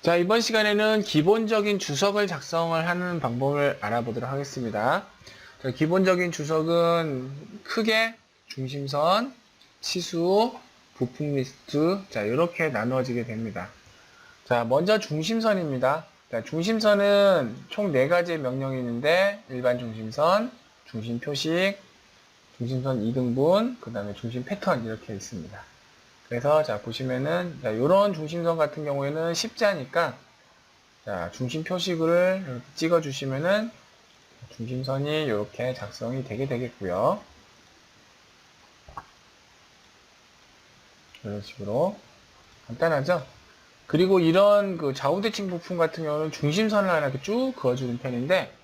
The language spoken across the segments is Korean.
자, 이번 시간에는 기본적인 주석을 작성을 하는 방법을 알아보도록 하겠습니다. 자, 기본적인 주석은 크게 중심선, 치수, 부품 리스트, 자, 이렇게 나누어지게 됩니다. 자, 먼저 중심선입니다. 자, 중심선은 총 4가지의 명령이 있는데, 일반 중심선, 중심 표식, 중심선 2등분, 그 다음에 중심 패턴 이렇게 있습니다. 그래서 자 보시면은 이런 중심선 같은 경우에는 쉽지 않으니까 자 중심 표식을 이렇게 찍어 주시면은 중심선이 이렇게 작성이 되게 되겠고요. 이런 식으로 간단하죠? 그리고 이런 그 좌우대칭 부품 같은 경우는 중심선을 하나 이렇게 쭉 그어주는 편인데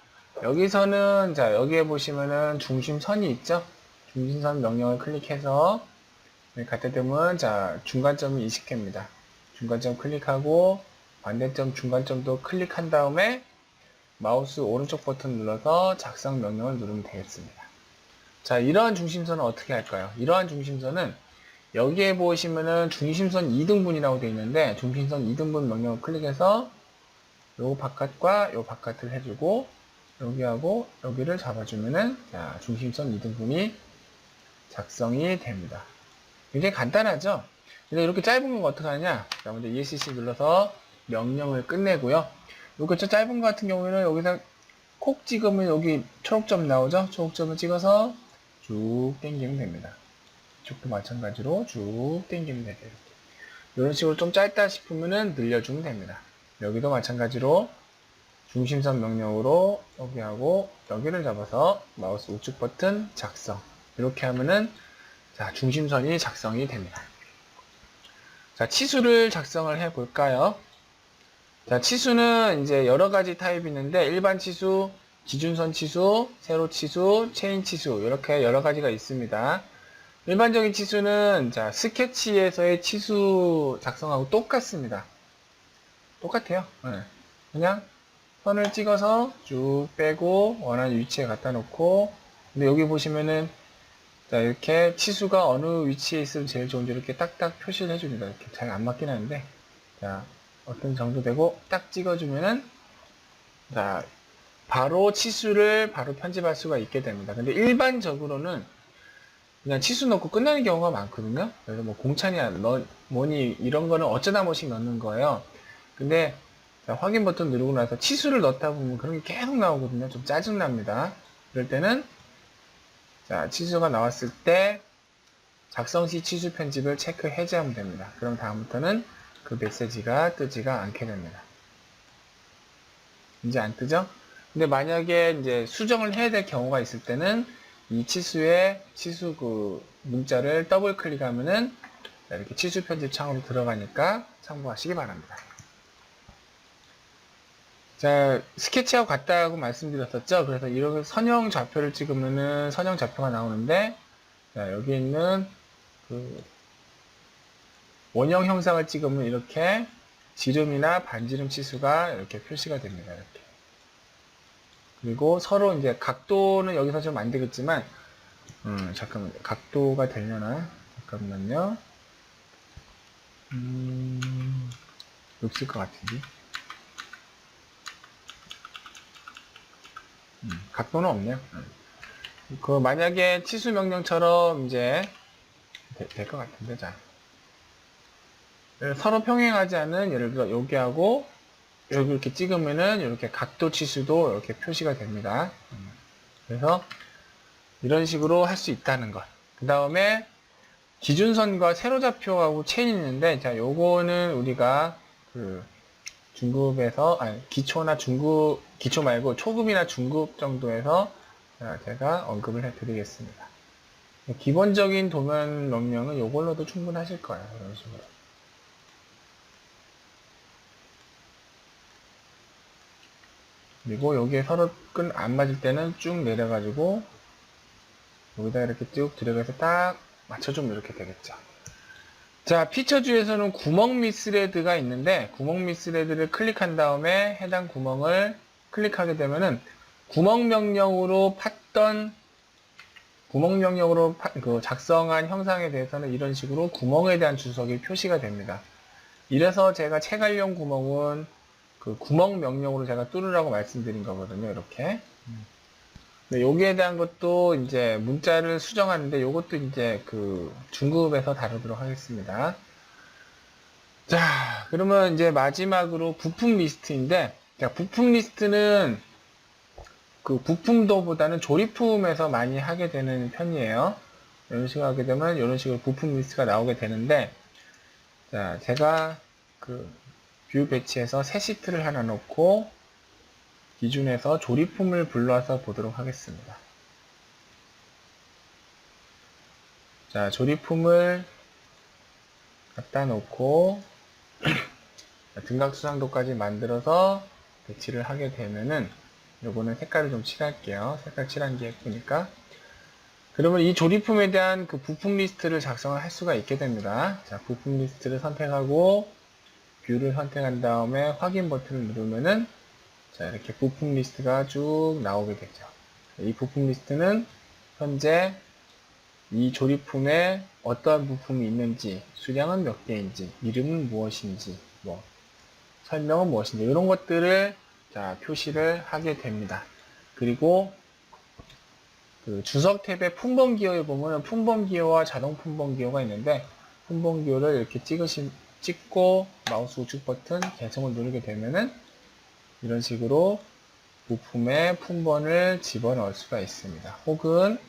여기서는 자 여기에 보시면은 중심선이 있죠? 중심선 명령을 클릭해서 갖다 대면 자 중간점이 인식됩니다. 중간점 클릭하고 반대점 중간점도 클릭한 다음에 마우스 오른쪽 버튼 눌러서 작성 명령을 누르면 되겠습니다. 자 이러한 중심선은 어떻게 할까요? 이러한 중심선은 여기에 보시면은 중심선 2등분이라고 되어 있는데 중심선 2등분 명령을 클릭해서 요 바깥과 요 바깥을 해주고 여기하고 여기를 잡아주면은 자 중심선 2등분이 작성이 됩니다. 굉장히 간단하죠? 근데 이렇게 짧은 건 어떻게 하냐? 자, 먼저 ESC 눌러서 명령을 끝내고요. 요거 짧은 거 같은 경우에는 여기서 콕 찍으면 여기 초록점 나오죠? 초록점을 찍어서 쭉 당기면 됩니다. 이쪽도 마찬가지로 쭉 당기면 돼요. 이런 식으로 좀 짧다 싶으면은 늘려주면 됩니다. 여기도 마찬가지로 중심선 명령으로 여기하고 여기를 잡아서 마우스 우측 버튼 작성. 이렇게 하면은 자, 중심선이 작성이 됩니다. 자, 치수를 작성을 해 볼까요? 자, 치수는 이제 여러 가지 타입이 있는데 일반 치수, 기준선 치수, 세로 치수, 체인 치수 이렇게 여러 가지가 있습니다. 일반적인 치수는 자, 스케치에서의 치수 작성하고 똑같습니다. 똑같아요. 네. 그냥 선을 찍어서 쭉 빼고 원하는 위치에 갖다 놓고 근데 여기 보시면은 자, 이렇게 치수가 어느 위치에 있으면 제일 좋은지 이렇게 딱딱 표시를 해줍니다. 이렇게 잘 안 맞긴 하는데, 자, 어떤 정도 되고 딱 찍어주면은, 자, 바로 치수를 바로 편집할 수가 있게 됩니다. 근데 일반적으로는 그냥 치수 넣고 끝나는 경우가 많거든요. 그래서 뭐 공찬이야, 뭐니, 이런 거는 어쩌다 뭐씩 넣는 거예요. 근데, 자, 확인 버튼 누르고 나서 치수를 넣다 보면 그런 게 계속 나오거든요. 좀 짜증납니다. 그럴 때는 자, 치수가 나왔을 때 작성 시 치수 편집을 체크 해제하면 됩니다. 그럼 다음부터는 그 메시지가 뜨지가 않게 됩니다. 이제 안 뜨죠? 근데 만약에 이제 수정을 해야 될 경우가 있을 때는 이 치수에 치수 그 문자를 더블 클릭하면은 이렇게 치수 편집 창으로 들어가니까 참고하시기 바랍니다. 자, 스케치하고 같다고 말씀드렸었죠? 그래서 이렇게 선형 좌표를 찍으면은 선형 좌표가 나오는데, 자, 여기 있는 그 원형 형상을 찍으면 이렇게 지름이나 반지름 치수가 이렇게 표시가 됩니다. 이렇게. 그리고 서로 이제 각도는 여기서 좀 안 되겠지만, 잠깐만요. 각도가 되려나? 잠깐만요. 없을 것 같은데. 각도는 없네요. 그 만약에 치수 명령처럼 이제 될 것 같은데 자 서로 평행하지 않은 예를 들어 여기하고 여기 이렇게 찍으면은 이렇게 각도 치수도 이렇게 표시가 됩니다. 그래서 이런 식으로 할 수 있다는 것. 그 다음에 기준선과 세로좌표하고 체인이 있는데 자 요거는 우리가 그 중급에서 아니 기초나 중급 기초 말고 초급이나 중급 정도에서 제가 언급을 해드리겠습니다. 기본적인 도면 명령은 이걸로도 충분하실 거예요. 이런 식으로. 그리고 여기에 서로 끈 안 맞을 때는 쭉 내려가지고 여기다 이렇게 쭉 들어가서 딱 맞춰주면 이렇게 되겠죠. 자, 피처주에서는 구멍 미스레드가 있는데 구멍 미스레드를 클릭한 다음에 해당 구멍을 클릭하게 되면은 구멍 명령으로 작성한 형상에 대해서는 이런 식으로 구멍에 대한 주석이 표시가 됩니다. 이래서 제가 체갈용 구멍은 그 구멍 명령으로 제가 뚫으라고 말씀드린 거거든요. 이렇게. 네, 여기에 대한 것도 이제 문자를 수정하는데 요것도 이제 그 중급에서 다루도록 하겠습니다. 자, 그러면 이제 마지막으로 부품 리스트인데, 자, 부품 리스트는 그 부품도보다는 조립품에서 많이 하게 되는 편이에요. 이런 식으로 하게 되면 이런 식으로 부품 리스트가 나오게 되는데, 자, 제가 그 뷰 배치에서 새 시트를 하나 놓고 기준에서 조립품을 불러서 보도록 하겠습니다. 자, 조립품을 갖다 놓고 등각수상도까지 만들어서 배치를 하게 되면은 요거는 색깔을 좀 칠할게요. 색깔 칠한 게 예쁘니까. 그러면 이 조립품에 대한 그 부품 리스트를 작성을 할 수가 있게 됩니다. 자, 부품 리스트를 선택하고 뷰를 선택한 다음에 확인 버튼을 누르면은 자, 이렇게 부품 리스트가 쭉 나오게 되죠. 이 부품 리스트는 현재 이 조립품에 어떠한 부품이 있는지, 수량은 몇 개인지, 이름은 무엇인지, 뭐 설명은 무엇인지 이런 것들을 자, 표시를 하게 됩니다. 그리고 그 주석 탭의 품번 기호에 보면 품번 기호와 자동 품번 기호가 있는데 품번 기호를 이렇게 찍고 마우스 우측 버튼 계속을 누르게 되면은 이런 식으로 부품에 품번을 집어넣을 수가 있습니다. 혹은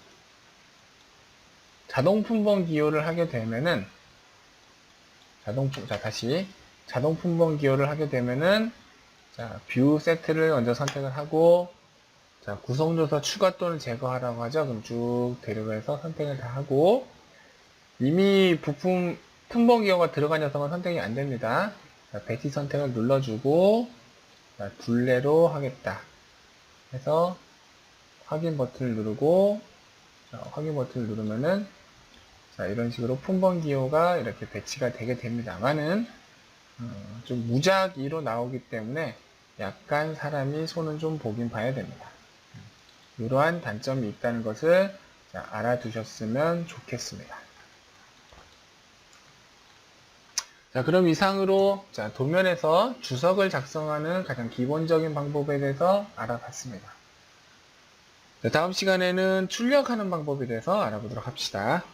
자동 품번 기호를 하게 되면은 자동 품번 기호를 하게 되면은 자, 뷰 세트를 먼저 선택을 하고 자, 구성조서 추가 또는 제거하라고 하죠. 그럼 쭉 데려가서 선택을 다 하고 이미 부품 품번 기호가 들어간 녀석은 선택이 안 됩니다. 자, 배치 선택을 눌러주고 자, 둘레로 하겠다 해서 확인 버튼을 누르고 자, 확인 버튼을 누르면은 자, 이런 식으로 품번 기호가 이렇게 배치가 되게 됩니다만은 좀 무작위로 나오기 때문에 약간 사람이 손은 좀 보긴 봐야 됩니다. 이러한 단점이 있다는 것을 자, 알아두셨으면 좋겠습니다. 자, 그럼 이상으로 자, 도면에서 주석을 작성하는 가장 기본적인 방법에 대해서 알아봤습니다. 자, 다음 시간에는 출력하는 방법에 대해서 알아보도록 합시다.